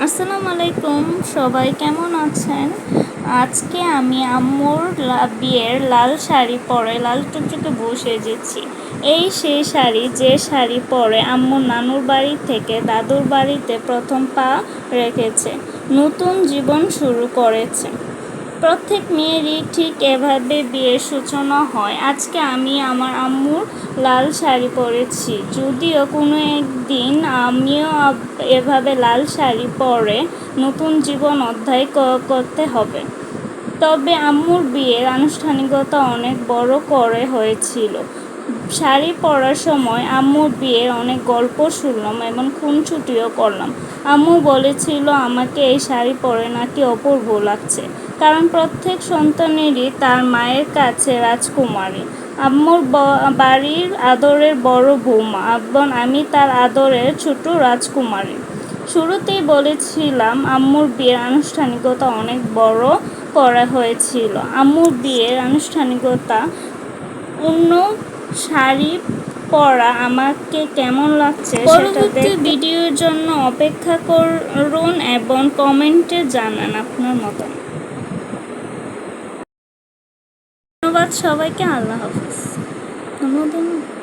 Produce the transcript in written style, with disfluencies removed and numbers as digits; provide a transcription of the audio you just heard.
আসসালামু আলাইকুম, সবাই কেমন আছেন? আজকে আমি আম্মুর বিয়ের লাল শাড়ি পরে লাল টুকটুকে বসে সেজেছি। এই সেই শাড়ি, যে শাড়ি পরে আম্মু নানুর বাড়ি থেকে দাদুর বাড়িতে প্রথম পা রেখেছে, নতুন জীবন শুরু করেছে। প্রত্যেক মেয়েরই ঠিক এভাবে বিয়ের সূচনা হয়। আজকে আমি আমার আম্মুর লাল শাড়ি পরেছি। যদিও কোনো একদিন আমিও এভাবে লাল শাড়ি পরে নতুন জীবন অধ্যায় করতে হবে। তবে আম্মুর বিয়ের আনুষ্ঠানিকতা অনেক বড় করে হয়েছিল। শাড়ি পরার সময় আম্মুর বিয়ের অনেক গল্প শুনলাম এবং খুনসুটিও করলাম। আম্মু বলেছিল আমাকে এই শাড়ি পরে নাকি অপূর্ব লাগছে, কারণ প্রত্যেক সন্তানেরই তার মায়ের কাছে রাজকুমারী। আম্মুর বাড়ির আদরের বড় বৌমা এবং আমি তার আদরের ছোট রাজকুমারী। শুরুতেই বলেছিলাম আম্মুর বিয়ের আনুষ্ঠানিকতা অনেক বড় করা হয়েছিল। আম্মুর বিয়ের আনুষ্ঠানিকতা অন্য শাড়ি পরা আমাকে কেমন লাগছে পরবর্তী ভিডিওর জন্য অপেক্ষা করুন এবং কমেন্টে জানান আপনার মতামত। ধন্যবাদ সবাইকে। আল্লাহ হাফিজ। ধন্যবাদ।